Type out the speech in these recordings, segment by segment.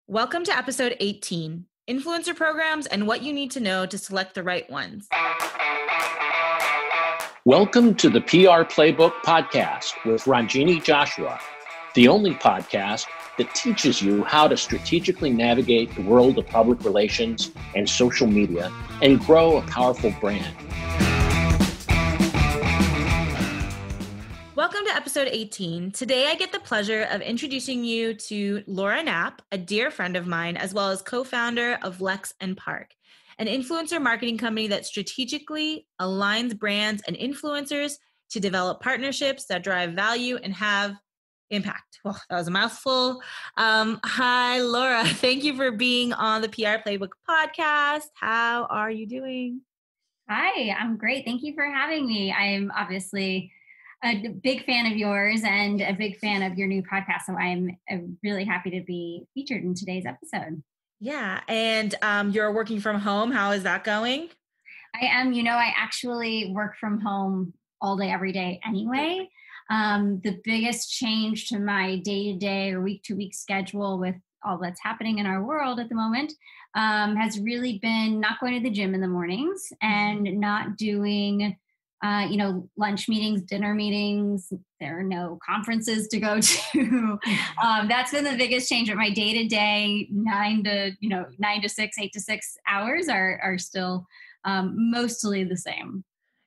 Welcome to episode 18, Influencer Programs and What You Need to Know to Select the Right Ones. Welcome to the PR Playbook Podcast with Ranjini Joshua, the only podcast that teaches you how to strategically navigate the world of public relations and social media and grow a powerful brand. Welcome to episode 18. Today, I get the pleasure of introducing you to Laura Knapp, a dear friend of mine, as well as co-founder of Lex and Park, an influencer marketing company that strategically aligns brands and influencers to develop partnerships that drive value and have impact. Well, that was a mouthful. Hi, Laura. Thank you for being on the PR Playbook podcast. How are you doing? Hi, I'm great. Thank you for having me. I'm obviously a big fan of yours and a big fan of your new podcast. So I'm really happy to be featured in today's episode. Yeah. And you're working from home. How is that going? I am. I actually work from home all day, every day anyway. The biggest change to my day-to-day or week-to-week schedule with all that's happening in our world at the moment has really been not going to the gym in the mornings and not doing lunch meetings, dinner meetings. There are no conferences to go to. That's been the biggest change. But my day-to-day 9 to 6, 8 to 6 hours are still mostly the same.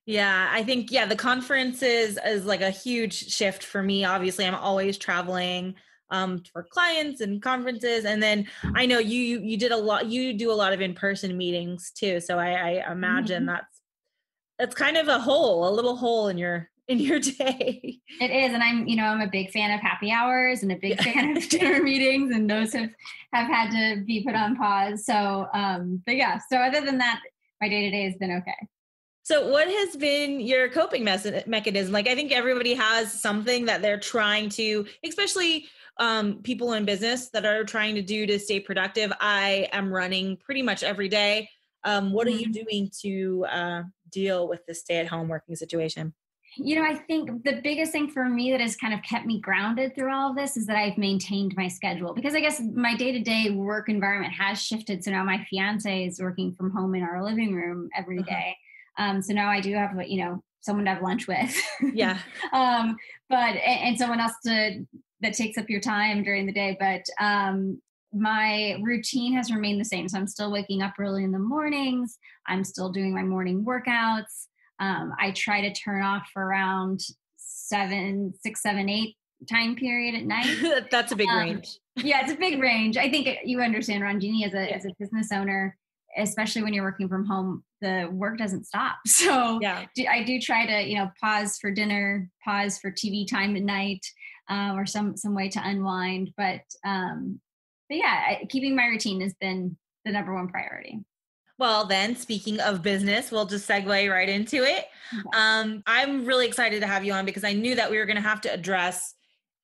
Yeah, I think, the conferences is like a huge shift for me. Obviously, I'm always traveling for clients and conferences. And then I know you do a lot of in-person meetings too. So I imagine that's kind of a little hole in your day. It is. And I'm a big fan of happy hours and a big fan of dinner meetings, and those have had to be put on pause. So, so other than that, my day-to-day has been okay. So what has been your coping mechanism? Like, I think everybody has something that they're trying to, especially people in business that are trying to do to stay productive. I am running pretty much every day. What are you doing to deal with the stay-at-home working situation? I think the biggest thing for me that has kind of kept me grounded through all of this is that I've maintained my schedule, because I guess my day-to-day work environment has shifted. So now my fiance is working from home in our living room every day. So now I do have, someone to have lunch with. Yeah. And someone else that takes up your time during the day. But my routine has remained the same. So I'm still waking up early in the mornings. I'm still doing my morning workouts. I try to turn off for around 6, 7, 8 time period at night. That's a big range. Yeah, it's a big range. I think you understand, Ranjini, as a business owner, especially when you're working from home, the work doesn't stop. So I do try to, pause for dinner, pause for TV time at night, or some way to unwind. But keeping my routine has been the number one priority. Well, then, speaking of business, we'll just segue right into it. Okay. I'm really excited to have you on because I knew that we were going to have to address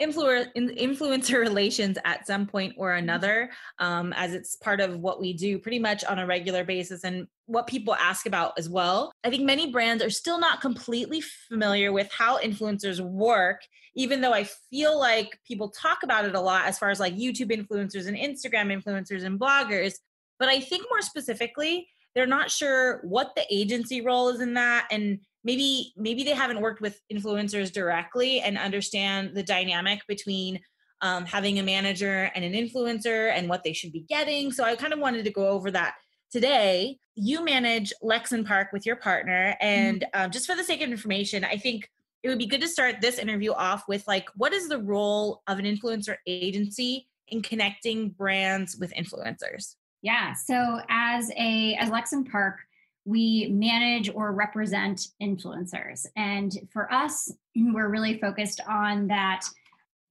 influencer relations at some point or another, as it's part of what we do pretty much on a regular basis and what people ask about as well. I think many brands are still not completely familiar with how influencers work, even though I feel like people talk about it a lot as far as like YouTube influencers and Instagram influencers and bloggers. But I think more specifically, they're not sure what the agency role is in that. And maybe they haven't worked with influencers directly and understand the dynamic between having a manager and an influencer and what they should be getting. So I kind of wanted to go over that today. You manage Lex and Park with your partner. And just for the sake of information, I think it would be good to start this interview off with like, what is the role of an influencer agency in connecting brands with influencers? Yeah. So as Lex and Park, we manage or represent influencers. And for us, we're really focused on that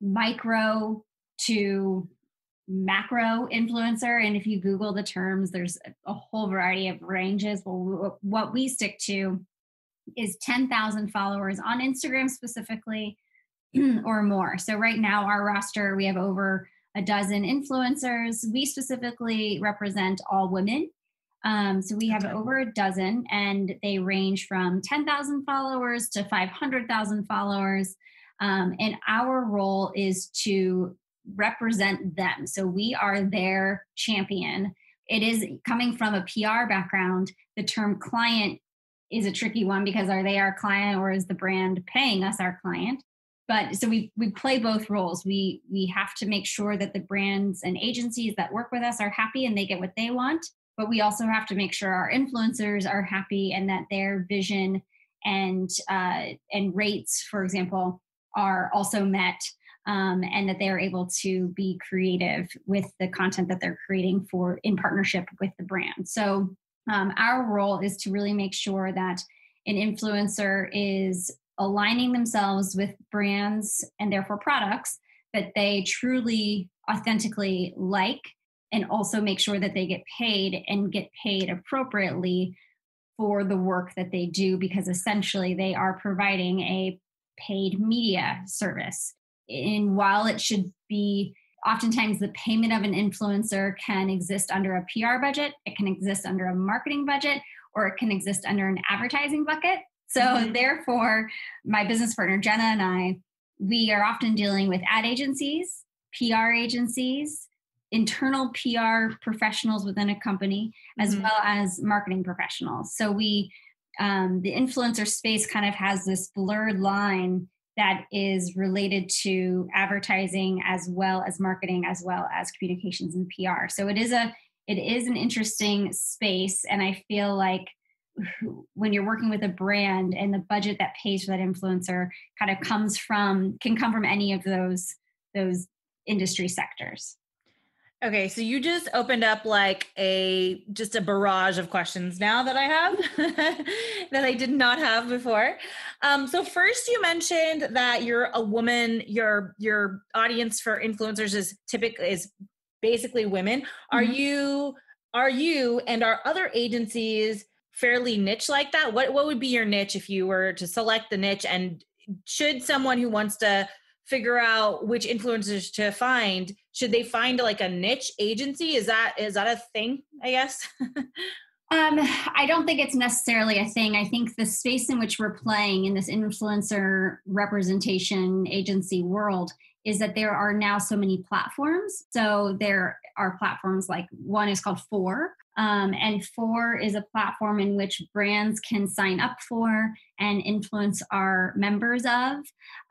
micro to macro influencer. And if you Google the terms, there's a whole variety of ranges. Well, what we stick to is 10,000 followers on Instagram specifically or more. So right now, our roster, we have over a dozen influencers. We specifically represent all women. So we have over a dozen, and they range from 10,000 followers to 500,000 followers. And our role is to represent them. So we are their champion. It is coming from a PR background. The term client is a tricky one because are they our client or is the brand paying us our client? But so we play both roles. We have to make sure that the brands and agencies that work with us are happy and they get what they want. But we also have to make sure our influencers are happy and that their vision and rates, for example, are also met, and that they are able to be creative with the content that they're creating in partnership with the brand. So our role is to really make sure that an influencer is aligning themselves with brands and therefore products that they truly authentically like, and also make sure that they get paid and get paid appropriately for the work that they do, because essentially they are providing a paid media service. And while it should be, oftentimes the payment of an influencer can exist under a PR budget, it can exist under a marketing budget, or it can exist under an advertising bucket. So therefore, my business partner, Jenna, and I, we are often dealing with ad agencies, PR agencies, internal PR professionals within a company, as well as marketing professionals. So the influencer space kind of has this blurred line that is related to advertising as well as marketing, as well as communications and PR. So it is an interesting space. And I feel like when you're working with a brand and the budget that pays for that influencer kind of can come from any of those industry sectors. Okay, so you just opened up like just a barrage of questions now that I have that I did not have before. So first, you mentioned that you're a woman. Your audience for influencers is basically women. Are you and are other agencies fairly niche like that? What would be your niche if you were to select the niche? And should someone who wants to figure out which influencers to find, should they find like a niche agency? Is that a thing, I guess? I don't think it's necessarily a thing. I think the space in which we're playing in this influencer representation agency world is that there are now so many platforms. So there are platforms like one is called FOR. And FOR is a platform in which brands can sign up for and influence our members of.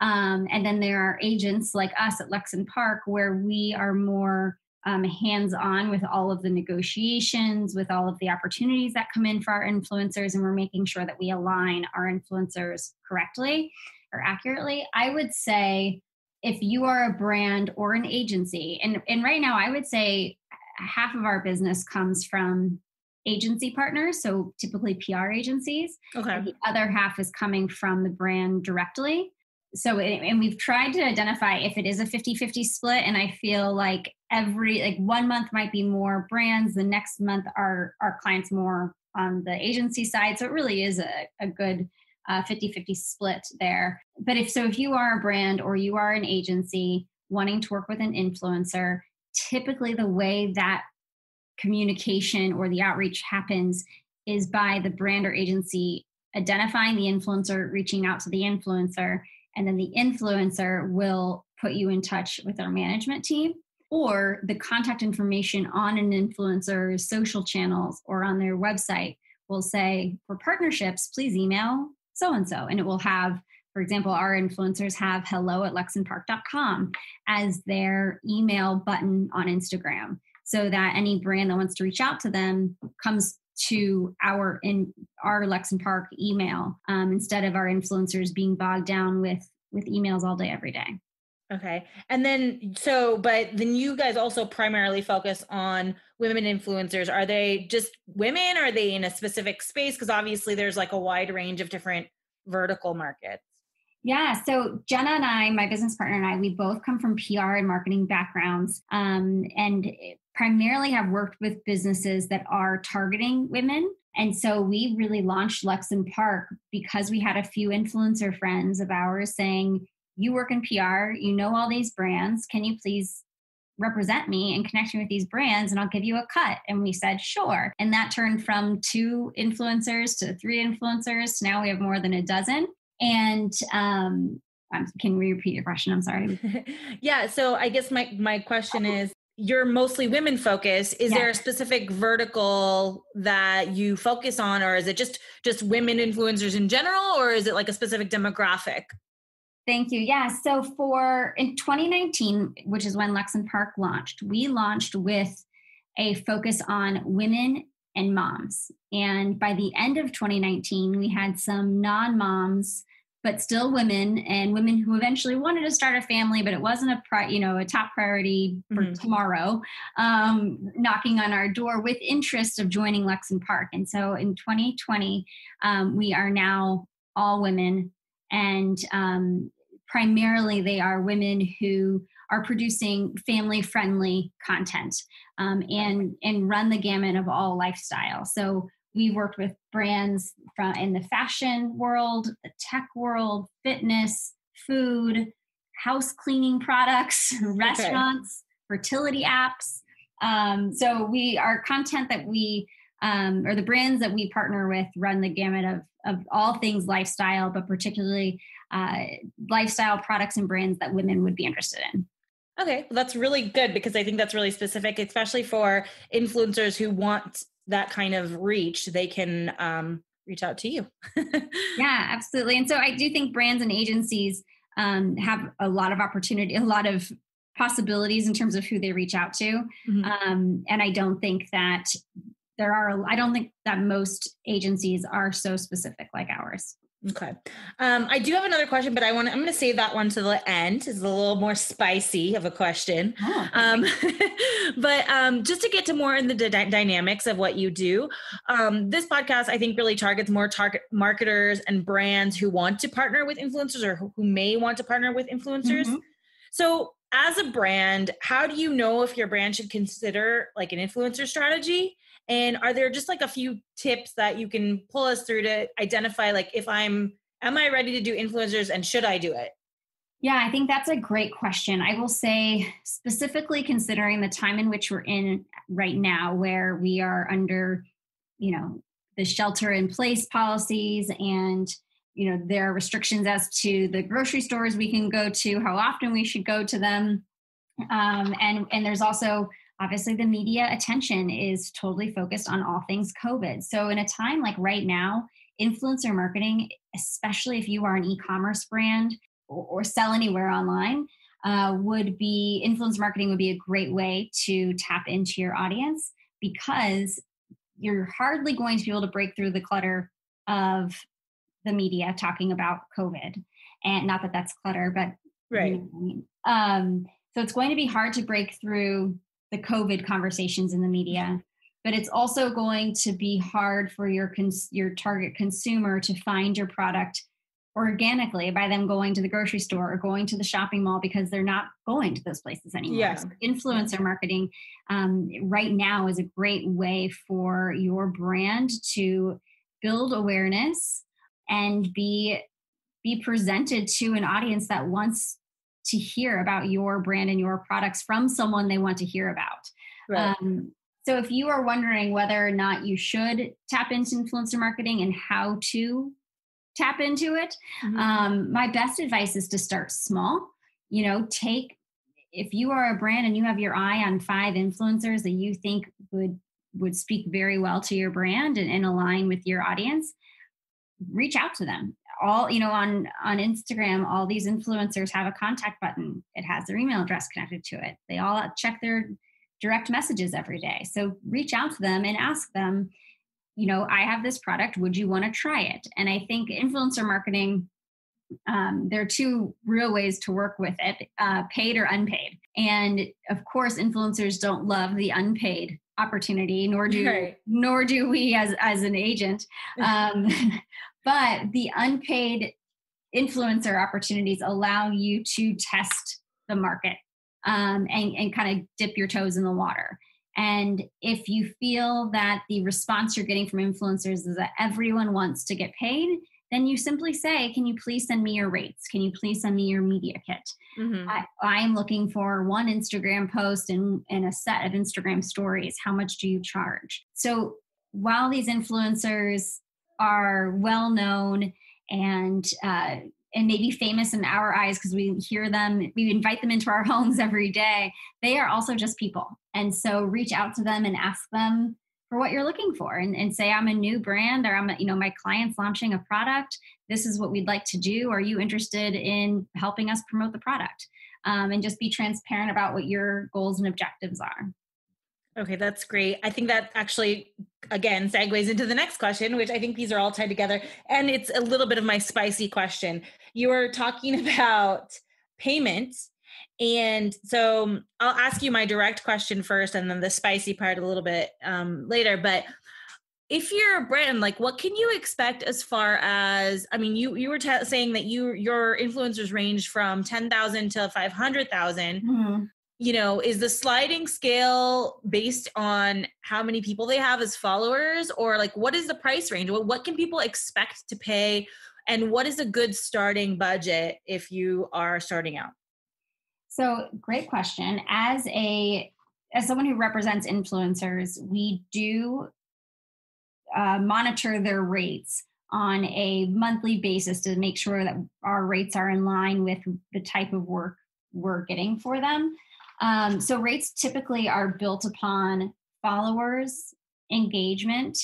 And then there are agents like us at Lexon Park, where we are more hands-on with all of the negotiations, with all of the opportunities that come in for our influencers, and we're making sure that we align our influencers correctly or accurately. I would say if you are a brand or an agency, and right now I would say half of our business comes from agency partners, so typically PR agencies. Okay. And the other half is coming from the brand directly. So, and we've tried to identify if it is a 50-50 split, and I feel like 1 month might be more brands, the next month our clients more on the agency side. So it really is a good 50-50 split there. But if you are a brand or you are an agency wanting to work with an influencer, typically the way that communication or the outreach happens is by the brand or agency identifying the influencer, reaching out to the influencer, and then the influencer will put you in touch with our management team, or the contact information on an influencer's social channels or on their website will say, for partnerships, please email so-and-so. And it will have, for example, our influencers have hello@lexonpark.com as their email button on Instagram, so that any brand that wants to reach out to them comes to our Lexon Park email, instead of our influencers being bogged down with emails all day, every day. Okay. And then, but then you guys also primarily focus on women influencers. Are they just women? Are they in a specific space? Because obviously there's like a wide range of different vertical markets. Yeah. So Jenna and I, my business partner and I, we both come from PR and marketing backgrounds, and primarily have worked with businesses that are targeting women. And so we really launched Lexon Park because we had a few influencer friends of ours saying, you work in PR, you know all these brands, can you please represent me and connect me with these brands and I'll give you a cut? And we said, sure. And that turned from 2 influencers to 3 influencers to now we have more than a dozen. And Can we repeat your question? I'm sorry. Yeah. So I guess my question is, you're mostly women focused. Is there a specific vertical that you focus on, or is it just women influencers in general, or is it like a specific demographic? Thank you. Yeah. So in 2019, which is when Lex and Park launched, we launched with a focus on women and moms. And by the end of 2019, we had some non-moms, but still women, and women who eventually wanted to start a family, but it wasn't a top priority for tomorrow, knocking on our door with interest of joining Lex and Park. And so in 2020, we are now all women, and primarily they are women who are producing family-friendly content and run the gamut of all lifestyle. So we worked with brands in the fashion world, the tech world, fitness, food, house cleaning products, restaurants, fertility apps. So our content that we, or the brands that we partner with, run the gamut of all things lifestyle, but particularly lifestyle products and brands that women would be interested in. Okay, well, that's really good, because I think that's really specific, especially for influencers who want that kind of reach. They can reach out to you. Yeah, absolutely. And so I do think brands and agencies have a lot of opportunity, a lot of possibilities in terms of who they reach out to. And I don't think that most agencies are so specific like ours. Okay. I do have another question, but I'm going to save that one to the end. It's a little more spicy of a question. But just to get to more in the dynamics of what you do, this podcast, I think, really targets more target marketers and brands who want to partner with influencers, or who may want to partner with influencers. So as a brand, how do you know if your brand should consider like an influencer strategy? And are there just like a few tips that you can pull us through to identify, like, am I ready to do influencers, and should I do it? Yeah, I think that's a great question. I will say, specifically considering the time in which we're in right now, where we are under, the shelter in place policies, and, there are restrictions as to the grocery stores we can go to, how often we should go to them. And there's also, obviously, the media attention is totally focused on all things COVID. So in a time like right now, influencer marketing, especially if you are an e-commerce brand or sell anywhere online, influencer marketing would be a great way to tap into your audience, because you're hardly going to be able to break through the clutter of the media talking about COVID. And not that that's clutter, but right. So it's going to be hard to break through the COVID conversations in the media, but it's also going to be hard for your target consumer to find your product organically by them going to the grocery store or going to the shopping mall, because they're not going to those places anymore. Yeah. So influencer marketing right now is a great way for your brand to build awareness and be presented to an audience that wants to hear about your brand and your products from someone they want to hear about. Right. So if you are wondering whether or not you should tap into influencer marketing and how to tap into it, my best advice is to start small. If you are a brand and you have your eye on 5 influencers that you think would speak very well to your brand and align with your audience, reach out to them. On Instagram, all these influencers have a contact button. It has their email address connected to it. They all check their direct messages every day. So reach out to them and ask them, I have this product. Would you want to try it? And I think influencer marketing, there are 2 real ways to work with it, paid or unpaid. And of course, influencers don't love the unpaid opportunity, nor do we as an agent. But the unpaid influencer opportunities allow you to test the market and kind of dip your toes in the water. And if you feel that the response you're getting from influencers is that everyone wants to get paid, then you simply say, can you please send me your rates? Can you please send me your media kit? I am looking for 1 Instagram post and a set of Instagram stories. How much do you charge? So while these influencers are well known and and maybe famous in our eyes because we hear them, we invite them into our homes every day, they are also just people. And so reach out to them and ask them for what you're looking for, and say, I'm a new brand, or my client's launching a product. This is what we'd like to do. Are you interested in helping us promote the product? And just be transparent about what your goals and objectives are. Okay, that's great. I think that actually, again, segues into the next question, which I think these are all tied together. And it's a little bit of my spicy question. You were talking about payment. And so I'll ask you my direct question first, and then the spicy part a little bit later. But if you're a brand, like, what can you expect as far as, I mean, you were saying that your influencers range from 10,000 to 500,000. Mm-hmm. Is the sliding scale based on how many people they have as followers, or like, what is the price range? What can people expect to pay? And what is a good starting budget if you are starting out? So great question. As someone who represents influencers, we do monitor their rates on a monthly basis to make sure that our rates are in line with the type of work we're getting for them. So rates typically are built upon followers, engagement,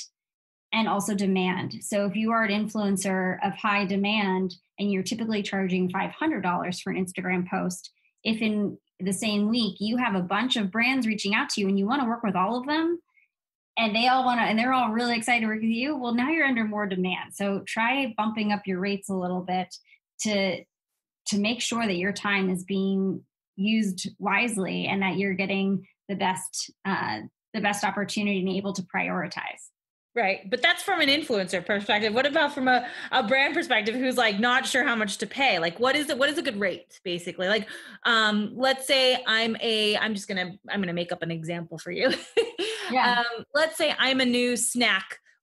and also demand. So if you are an influencer of high demand and you're typically charging $500 for an Instagram post, if in the same week you have a bunch of brands reaching out to you and you want to work with all of them, and they all want to, and they're all really excited to work with you, well, now you're under more demand. So try bumping up your rates a little bit to make sure that your time is being used wisely and that you're getting the best opportunity and able to prioritize. Right. But that's from an influencer perspective. What about from a brand perspective who's like not sure how much to pay? Like, what is a good rate, basically? Like, let's say I'm going to make up an example for you. Yeah. Let's say I'm a new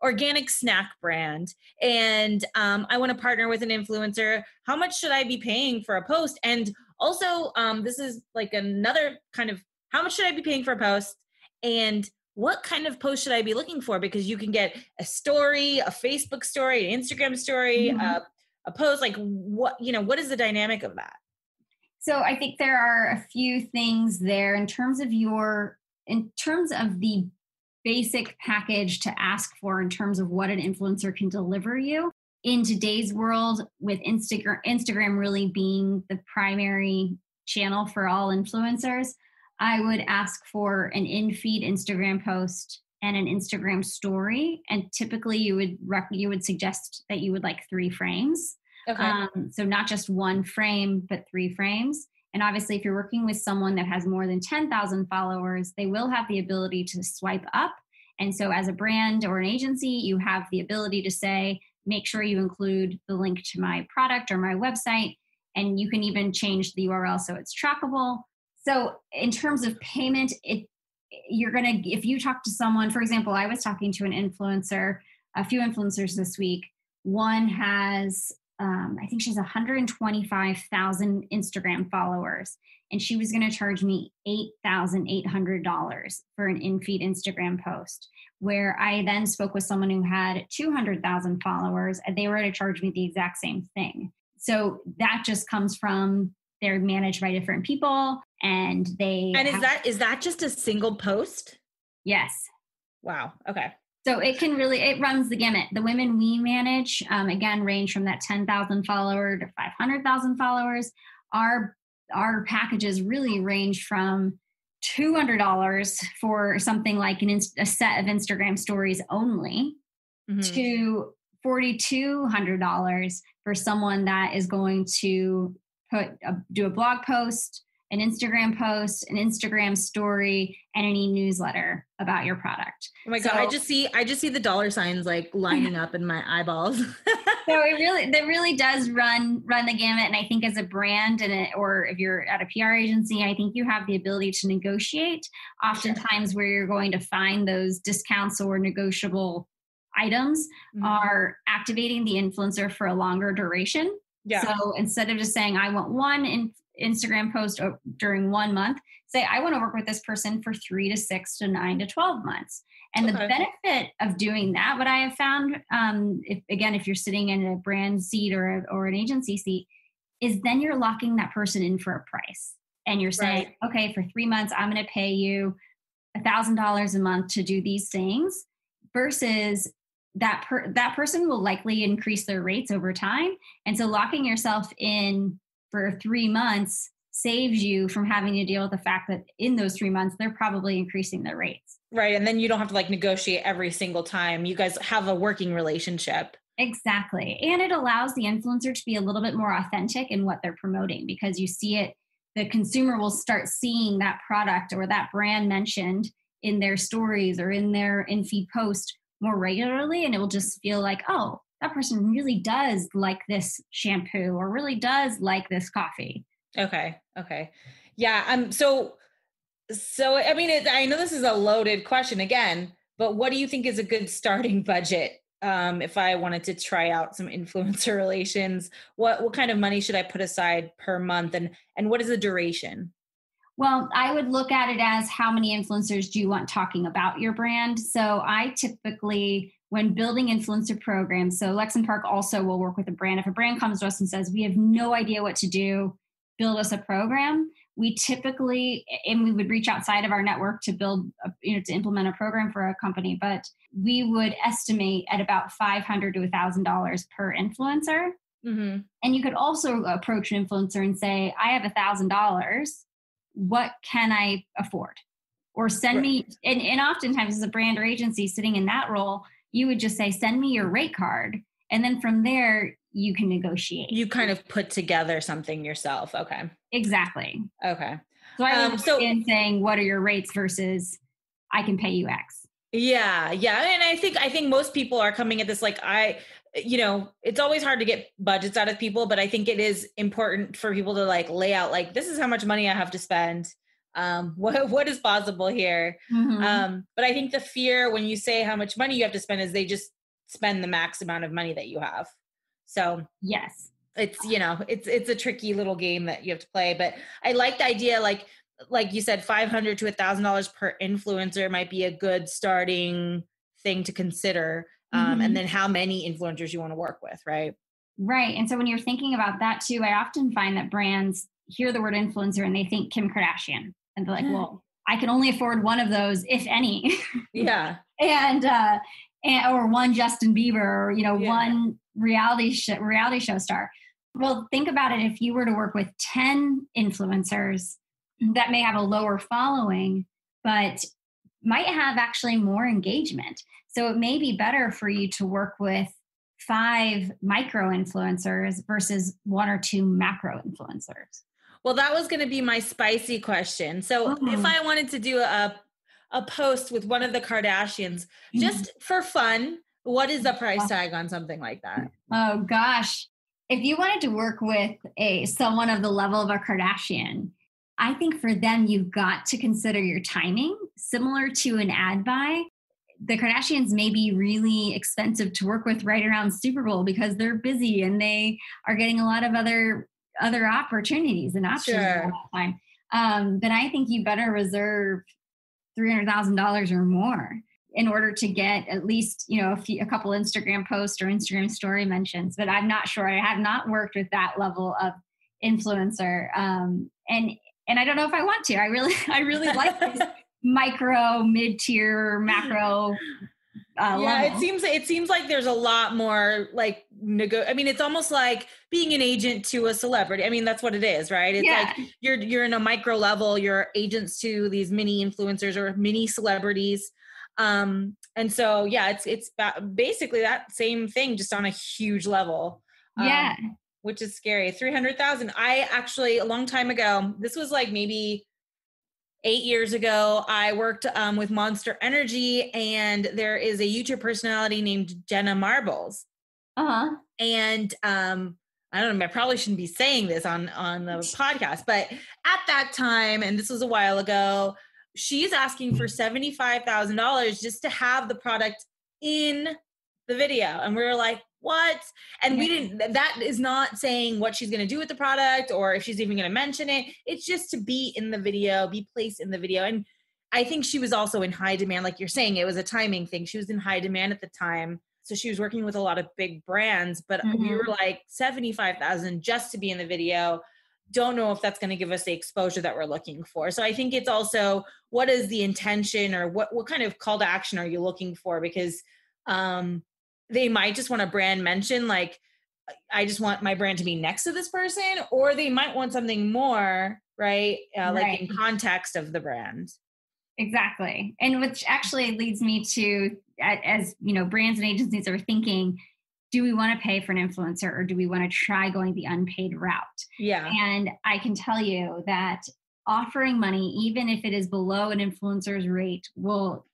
organic snack brand, and I want to partner with an influencer. How much should I be paying for a post? And also, this is like another kind of, how much should I be paying for a post? And what kind of post should I be looking for? Because you can get a story, a Facebook story, an Instagram story, mm-hmm. a post, like what is the dynamic of that? So I think there are a few things there in terms of the basic package to ask for in terms of what an influencer can deliver you. In today's world, with Instagram really being the primary channel for all influencers, I would ask for an in-feed Instagram post and an Instagram story. And typically you would suggest that you would like 3 frames. Okay. So not just 1 frame, but 3 frames. And obviously if you're working with someone that has more than 10,000 followers, they will have the ability to swipe up. And so as a brand or an agency, you have the ability to say, make sure you include the link to my product or my website. And you can even change the URL so it's trackable. So in terms of payment, if you talk to someone, for example, I was talking to a few influencers this week. One has, I think she's 125,000 Instagram followers, and she was going to charge me $8,800 for an in-feed Instagram post, where I then spoke with someone who had 200,000 followers, and they were going to charge me the exact same thing. So that just comes from, they're managed by different people, and is that just a single post? Yes. Wow. Okay. So it runs the gamut. The women we manage, again, range from that 10,000 follower to 500,000 followers. Our packages really range from $200 for something like a set of Instagram stories only, mm-hmm. to $4,200 for someone that is going to do a blog post, an Instagram post, an Instagram story, and an e-newsletter about your product. Oh my God. I just see the dollar signs like lining up in my eyeballs. So it really does run the gamut. And I think as a brand or if you're at a PR agency, I think you have the ability to negotiate oftentimes. Sure. Where you're going to find those discounts or negotiable items, mm-hmm. are activating the influencer for a longer duration. Yeah. So instead of just saying, I want one Instagram post during 1 month, say, I want to work with this person for 3 to 6 to 9 to 12 months. And okay. The benefit of doing that, what I have found, if you're sitting in a brand seat or an agency seat, is then you're locking that person in for a price. And you're saying, Right. okay, for 3 months, I'm going to pay you $1,000 a month to do these things, versus that person will likely increase their rates over time. And so locking yourself in for 3 months saves you from having to deal with the fact that in those 3 months, they're probably increasing their rates. Right. And then you don't have to like negotiate every single time. You guys have a working relationship. Exactly. And it allows the influencer to be a little bit more authentic in what they're promoting, because you see it, the consumer will start seeing that product or that brand mentioned in their stories or in their in-feed post more regularly. And it will just feel like, oh, that person really does like this shampoo or really does like this coffee. Okay. Yeah. So I mean, I know this is a loaded question again, but what do you think is a good starting budget? If I wanted to try out some influencer relations, what kind of money should I put aside per month, and what is the duration? Well, I would look at it as how many influencers do you want talking about your brand? So I typically, when building influencer programs, so Lexington Park also will work with a brand. If a brand comes to us and says, we have no idea what to do, build us a program, we typically, and we would reach outside of our network to build, to implement a program for a company, but we would estimate at about $500 to $1,000 per influencer. Mm-hmm. And you could also approach an influencer and say, I have $1,000. What can I afford? Or send me, and oftentimes as a brand or agency sitting in that role, you would just say, send me your rate card. And then from there, you can negotiate. You kind of put together something yourself. Okay. Exactly. Okay. So I was saying, what are your rates versus I can pay you X. Yeah. And I think most people are coming at this like, it's always hard to get budgets out of people, but I think it is important for people to like lay out, like, this is how much money I have to spend. What is possible here? Mm-hmm. But I think the fear when you say how much money you have to spend is they just spend the max amount of money that you have. So yes, it's, it's a tricky little game that you have to play, but I like the idea, like you said, $500 to $1,000 per influencer might be a good starting thing to consider. Mm-hmm. And then how many influencers you want to work with, right? Right. And so when you're thinking about that too, I often find that brands hear the word influencer and they think Kim Kardashian. And they're like, well, I can only afford one of those, if any. Yeah. and or one Justin Bieber, or, one reality show star. Well, think about it. If you were to work with 10 influencers that may have a lower following, but might have actually more engagement. So it may be better for you to work with 5 micro influencers versus 1 or 2 macro influencers. Well, that was going to be my spicy question. So if I wanted to do a post with one of the Kardashians, just for fun, what is the price tag on something like that? Oh gosh. If you wanted to work with someone of the level of a Kardashian, I think for them, you've got to consider your timing. Similar to an ad buy, the Kardashians may be really expensive to work with right around Super Bowl because they're busy and they are getting a lot of other opportunities and options at that time. But I think you better reserve $300,000 or more in order to get at least, a couple Instagram posts or Instagram story mentions. But I'm not sure. I have not worked with that level of influencer. And I don't know if I want to. I really like this micro, mid-tier, macro level. It seems like there's a lot more like it's almost like being an agent to a celebrity. I mean, that's what it is, right? It's like you're in a micro level, you're agents to these mini influencers or mini celebrities. And so, it's basically that same thing, just on a huge level. Which is scary. 300,000. I actually, a long time ago, this was like maybe 8 years ago, I worked with Monster Energy, and there is a YouTube personality named Jenna Marbles. Uh-huh. And I don't know, I probably shouldn't be saying this on the podcast, but at that time, and this was a while ago, she's asking for $75,000 just to have the product in the video. And we were like, what? And that is not saying what she's going to do with the product or if she's even going to mention it. It's just to be in the video, be placed in the video. And I think she was also in high demand. Like you're saying, it was a timing thing. She was in high demand at the time. So she was working with a lot of big brands, but we were like 75,000 just to be in the video. Don't know if that's going to give us the exposure that we're looking for. So I think it's also, what is the intention, or what kind of call to action are you looking for? Because they might just want a brand mention, like, I just want my brand to be next to this person, or they might want something more, right? Like in context of the brand. Exactly. And which actually leads me to, as you know, brands and agencies are thinking, do we want to pay for an influencer, or do we want to try going the unpaid route? Yeah. And I can tell you that offering money, even if it is below an influencer's rate, will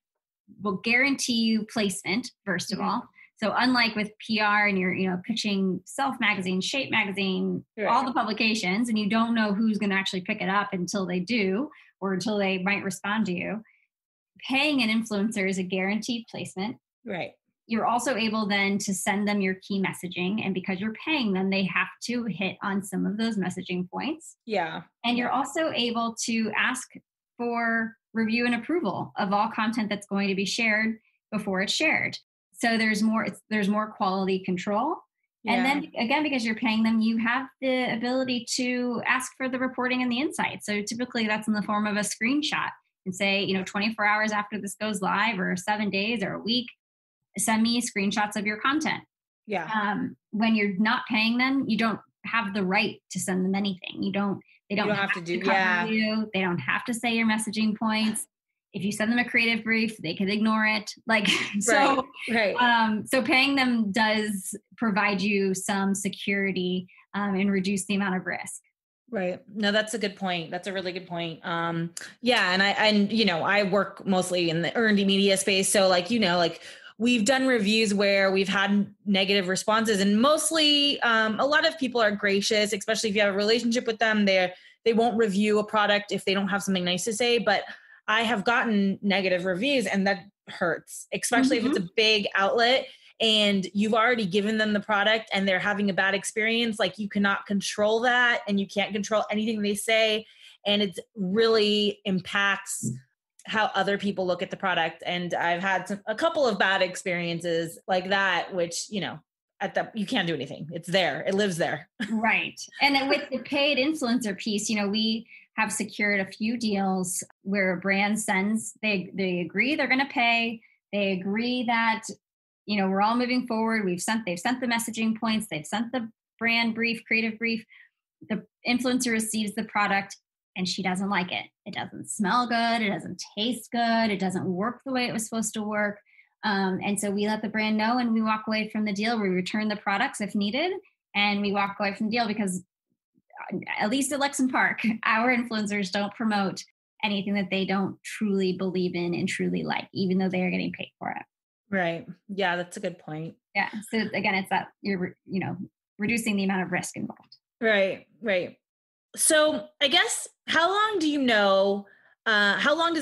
guarantee you placement, first of all. So unlike with PR and you're, pitching Self Magazine, Shape Magazine, all the publications, and you don't know who's going to actually pick it up until they do, or until they might respond to you, paying an influencer is a guaranteed placement. Right. You're also able then to send them your key messaging. And because you're paying them, they have to hit on some of those messaging points. Yeah. And you're also able to ask for review and approval of all content that's going to be shared before it's shared. So there's more quality control. Yeah. And then again, because you're paying them, you have the ability to ask for the reporting and the insights. So typically that's in the form of a screenshot, and say, 24 hours after this goes live, or 7 days or a week, send me screenshots of your content. Yeah. When you're not paying them, you don't have the right to send them anything. They don't have to cover you. They don't have to say your messaging points. If you send them a creative brief, they could ignore it. So paying them does provide you some security and reduce the amount of risk. Right. No, that's a good point. That's a really good point. And I work mostly in the earned media space. So we've done reviews where we've had negative responses, and mostly a lot of people are gracious, especially if you have a relationship with them. They won't review a product if they don't have something nice to say. But I have gotten negative reviews, and that hurts, especially if it's a big outlet and you've already given them the product and they're having a bad experience. Like, you cannot control that, and you can't control anything they say. And it really impacts how other people look at the product. And I've had a couple of bad experiences like that, which, you can't do anything. It's there. It lives there. Right. And then with the paid influencer piece, we have secured a few deals where a brand sends, they agree they're going to pay. They agree that, we're all moving forward. They've sent the messaging points. They've sent the brand brief, creative brief. The influencer receives the product and she doesn't like it. It doesn't smell good. It doesn't taste good. It doesn't work the way it was supposed to work. And so we let the brand know, and we walk away from the deal. We return the products if needed, and we walk away from the deal, because at least at Lexington Park, our influencers don't promote anything that they don't truly believe in and truly like, even though they are getting paid for it. Right. Yeah, that's a good point. Yeah. So again, it's that you're, reducing the amount of risk involved. Right. Right. So I guess, how long does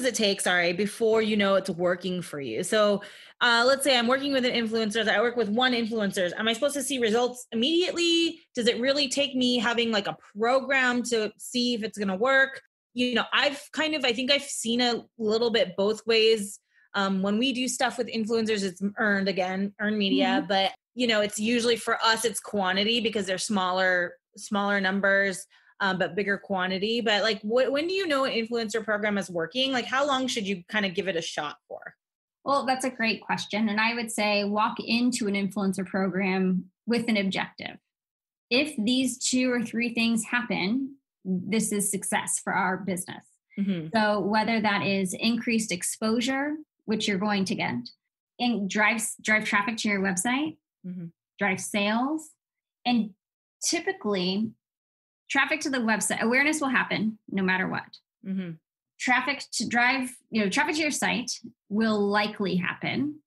it take, before it's working for you? So let's say I'm working with an influencer. I work with one influencer. Am I supposed to see results immediately? Does it really take me having like a program to see if it's going to work? I think I've seen a little bit both ways. When we do stuff with influencers, it's earned media, but it's usually, for us, it's quantity, because they're smaller numbers. But bigger quantity. But when do you know an influencer program is working? How long should you kind of give it a shot for? Well, that's a great question. And I would say walk into an influencer program with an objective. If these 2 or 3 things happen, this is success for our business. Mm-hmm. So whether that is increased exposure, which you're going to get, and drive traffic to your website, drive sales, and typically traffic to the website, awareness will happen no matter what. Mm-hmm. Traffic to your site will likely happen.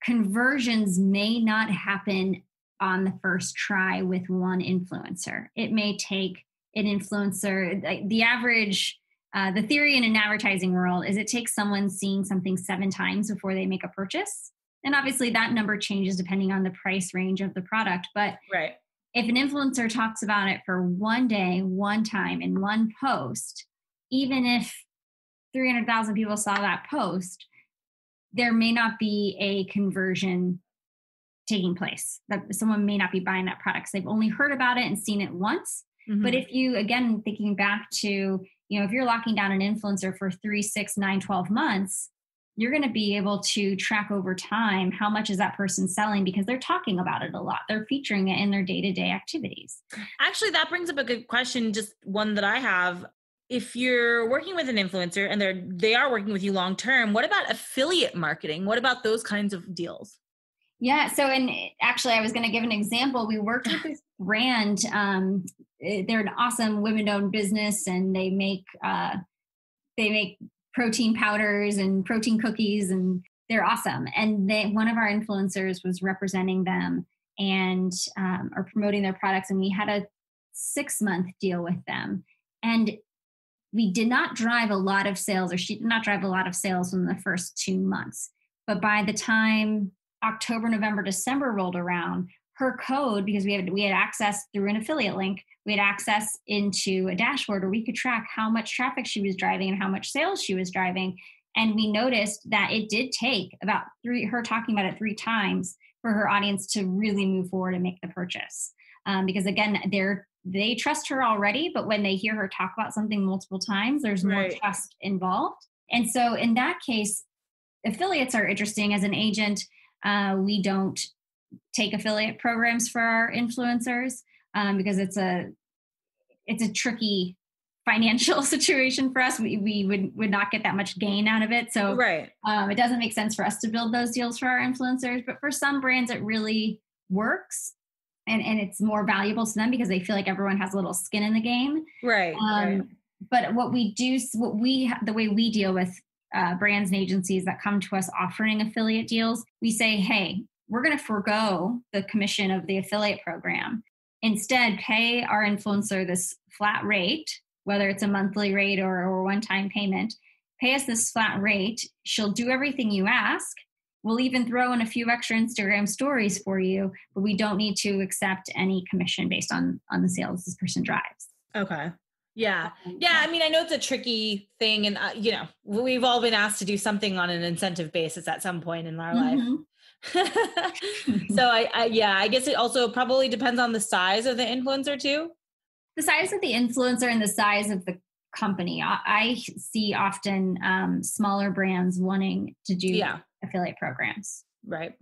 Conversions may not happen on the first try with one influencer. It may take an influencer, the average, the theory in an advertising world is it takes someone seeing something 7 times before they make a purchase. And obviously that number changes depending on the price range of the product. But right. If an influencer talks about it for one day, one time, in one post, even if 300,000 people saw that post, there may not be a conversion taking place, that someone may not be buying that product. So they've only heard about it and seen it once. Mm-hmm. But if you, again, thinking back to, if you're locking down an influencer for 3, 6, 9, 12 months, you're going to be able to track over time how much is that person selling, because they're talking about it a lot. They're featuring it in their day-to-day activities. Actually, that brings up a good question, just one that I have. If you're working with an influencer and they are working with you long term, what about affiliate marketing? What about those kinds of deals? Yeah. So, and actually, I was going to give an example. We worked with this brand. They're an awesome women-owned business, and they make protein powders and protein cookies, and they're awesome. And one of our influencers was representing them and are promoting their products. And we had a 6-month deal with them. And we did not drive a lot of sales, or she did not drive a lot of sales in the first 2 months. But by the time October, November, December rolled around, her code, because we had access through an affiliate link, we had access into a dashboard where we could track how much traffic she was driving and how much sales she was driving. And we noticed that it did take about her talking about it 3 times for her audience to really move forward and make the purchase. Because again, they trust her already, but when they hear her talk about something multiple times, there's more trust involved. And so in that case, affiliates are interesting. As an agent, we don't take affiliate programs for our influencers because it's a tricky financial situation for us. We would not get that much gain out of it. So it doesn't make sense for us to build those deals for our influencers. But for some brands, it really works. And it's more valuable to them because they feel like everyone has a little skin in the game. Right. But what we do, the way we deal with brands and agencies that come to us offering affiliate deals, we say, hey, we're going to forego the commission of the affiliate program. Instead, pay our influencer this flat rate, whether it's a monthly rate or a one-time payment. Pay us this flat rate. She'll do everything you ask. We'll even throw in a few extra Instagram stories for you, but we don't need to accept any commission based on the sales this person drives. Okay. Yeah. Yeah. I mean, I know it's a tricky thing, and we've all been asked to do something on an incentive basis at some point in our life. So I guess it also probably depends on the size of the influencer too. The size of the influencer and the size of the company. I see often smaller brands wanting to do affiliate programs. Right.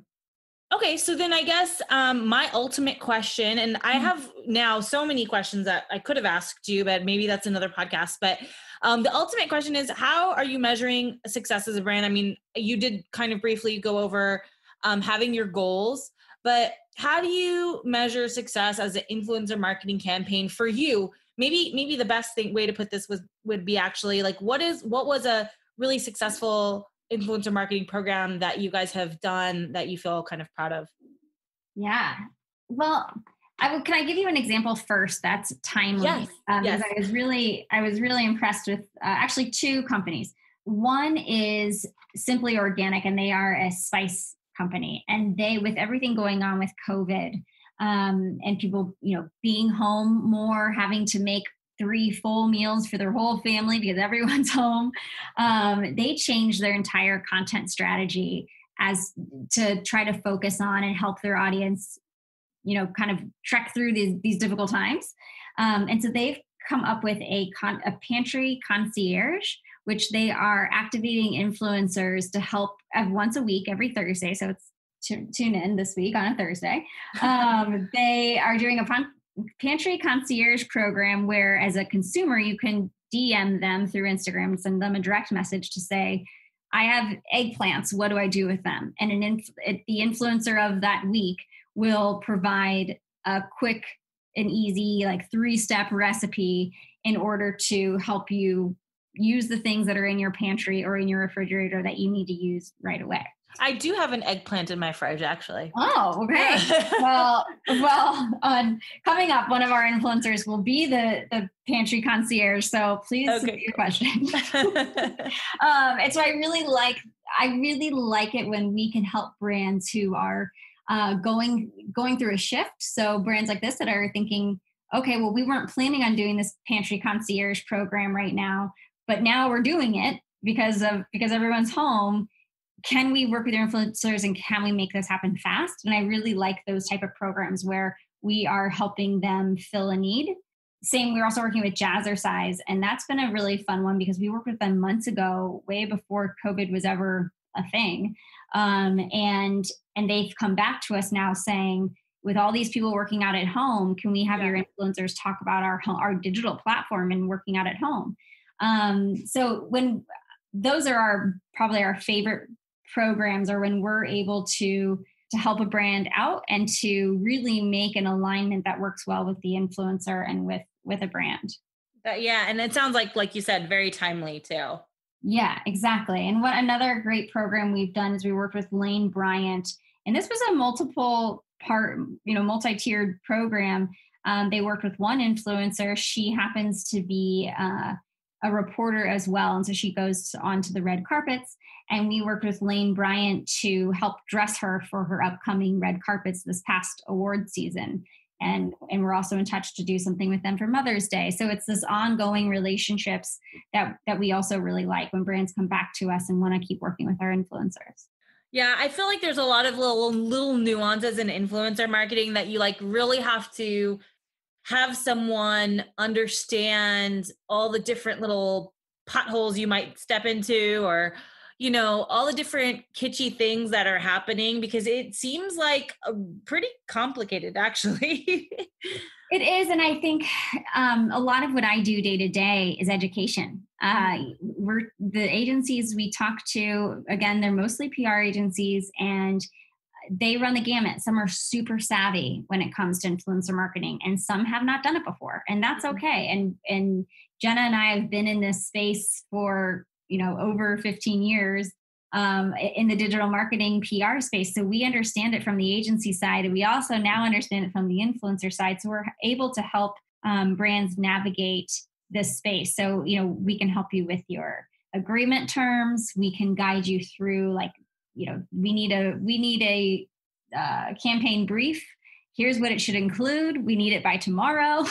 Okay. So then I guess my ultimate question, and I have now so many questions that I could have asked you, but maybe that's another podcast. But the ultimate question is, how are you measuring success as a brand? I mean, you did kind of briefly go over having your goals, but how do you measure success as an influencer marketing campaign for you? Maybe the best way to put this would be actually like, what was a really successful influencer marketing program that you guys have done that you feel kind of proud of? Yeah. Well, can I give you an example first? That's timely. Yes. Because I was really impressed with actually 2 companies. One is Simply Organic, and they are a spice company. And they, with everything going on with COVID, and people, being home more, having to make 3 full meals for their whole family because everyone's home, they changed their entire content strategy as to try to focus on and help their audience, kind of trek through these difficult times. And so they've come up with a pantry concierge, which they are activating influencers to help once a week, every Thursday. So it's tune in this week on a Thursday. They are doing a pantry concierge program where, as a consumer, you can DM them through Instagram and send them a direct message to say, I have eggplants. What do I do with them? And the influencer of that week will provide a quick and easy, 3-step recipe in order to help you use the things that are in your pantry or in your refrigerator that you need to use right away. I do have an eggplant in my fridge, actually. Oh, okay. well, coming up, one of our influencers will be the pantry concierge. So please submit your question. And so I really like it when we can help brands who are going through a shift. So brands like this that are thinking, okay, well, we weren't planning on doing this pantry concierge program right now, but now we're doing it because everyone's home. can we work with your influencers and can we make this happen fast? And I really like those type of programs where we are helping them fill a need. Same, we're also working with Jazzercise, and that's been a really fun one because we worked with them months ago, way before COVID was ever a thing. And they've come back to us now saying, with all these people working out at home, can we have your influencers talk about our digital platform and working out at home? So when those are probably our favorite programs, or when we're able to help a brand out and to really make an alignment that works well with the influencer and with a brand. Yeah. And it sounds like you said, very timely too. Yeah, exactly. And what another great program we've done is we worked with Lane Bryant, and this was a multi-tiered program. They worked with one influencer. She happens to be a reporter as well. And so she goes onto the red carpets, and we worked with Lane Bryant to help dress her for her upcoming red carpets this past award season. And we're also in touch to do something with them for Mother's Day. So it's this ongoing relationships that we also really like when brands come back to us and want to keep working with our influencers. Yeah, I feel like there's a lot of little nuances in influencer marketing that you like really have to have someone understand all the different little potholes you might step into, or all the different kitschy things that are happening, because it seems like pretty complicated, actually. It is. And I think a lot of what I do day to day is education. The agencies we talk to, again, they're mostly PR agencies, and they run the gamut. Some are super savvy when it comes to influencer marketing, and some have not done it before, and that's okay. And Jenna and I have been in this space for over 15 years in the digital marketing PR space. So we understand it from the agency side, and we also now understand it from the influencer side. So we're able to help brands navigate this space. So, we can help you with your agreement terms. We can guide you through, we need a campaign brief. Here's what it should include. We need it by tomorrow.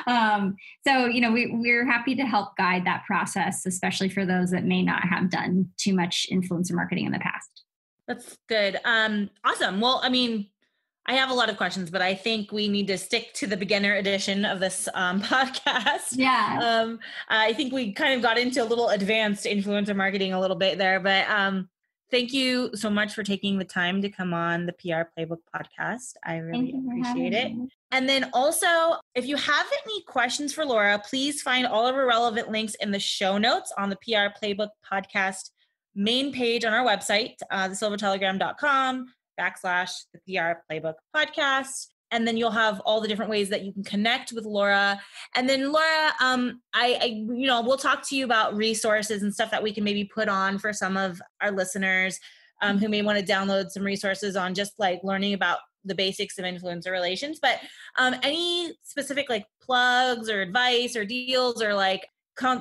We're happy to help guide that process, especially for those that may not have done too much influencer marketing in the past. That's good. Awesome. Well, I have a lot of questions, but I think we need to stick to the beginner edition of this podcast. Yeah. I think we kind of got into a little advanced influencer marketing a little bit there, but thank you so much for taking the time to come on the PR Playbook podcast. I really appreciate it. And then also, if you have any questions for Laura, please find all of her relevant links in the show notes on the PR Playbook podcast main page on our website, thesilvertelegram.com/the PR Playbook podcast. And then you'll have all the different ways that you can connect with Laura. And then Laura, we'll talk to you about resources and stuff that we can maybe put on for some of our listeners who may want to download some resources on just like learning about the basics of influencer relations. But any specific like plugs or advice or deals, or like,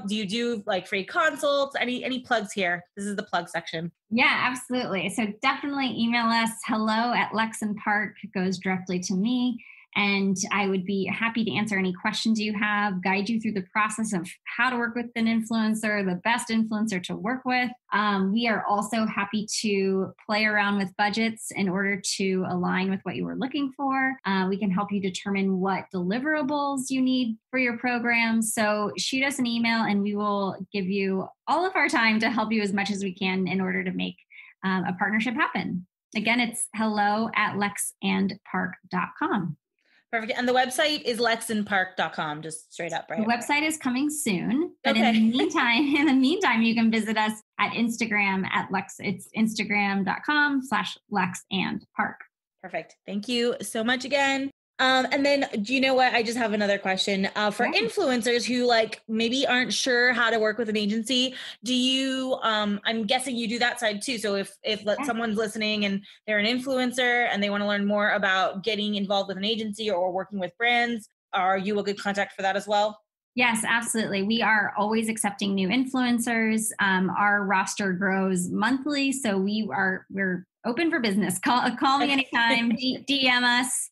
do you do like free consults? Any plugs here? This is the plug section. Yeah, absolutely. So definitely email us. hello@LexandPark goes directly to me. And I would be happy to answer any questions you have, guide you through the process of how to work with an influencer, the best influencer to work with. We are also happy to play around with budgets in order to align with what you were looking for. We can help you determine what deliverables you need for your program. So shoot us an email and we will give you all of our time to help you as much as we can in order to make a partnership happen. Again, it's hello@lexandpark.com. Perfect. And the website is lexandpark.com, just straight up, right? The website is coming soon. But okay. in the meantime, you can visit us at Instagram at Lex. It's Instagram.com/lexandpark. Perfect. Thank you so much again. And then, do you know what? I just have another question for influencers who like maybe aren't sure how to work with an agency. Do you, I'm guessing you do that side too. So if someone's listening and they're an influencer and they want to learn more about getting involved with an agency or working with brands, are you a good contact for that as well? Yes, absolutely. We are always accepting new influencers. Our roster grows monthly. So we're open for business. Call me anytime, DM us.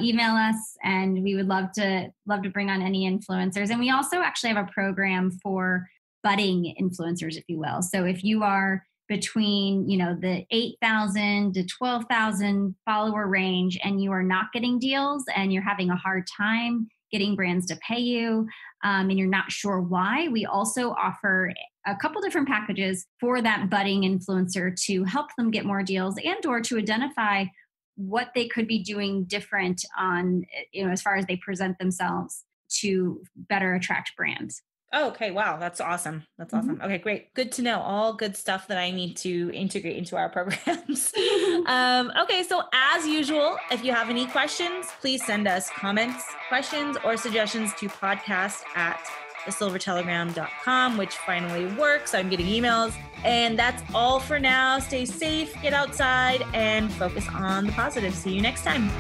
Email us, and we would love to bring on any influencers. And we also actually have a program for budding influencers, if you will. So if you are between, the 8,000 to 12,000 follower range, and you are not getting deals and you're having a hard time getting brands to pay you, and you're not sure why, we also offer a couple different packages for that budding influencer to help them get more deals and or to identify what they could be doing different on, as far as they present themselves to better attract brands. Oh, okay. Wow. That's awesome. That's awesome. Okay, great. Good to know. All good stuff that I need to integrate into our programs. Okay. So as usual, if you have any questions, please send us comments, questions, or suggestions to podcast@thesilvertelegram.com, which finally works. I'm getting emails. And that's all for now. Stay safe, get outside, and focus on the positive. See you next time.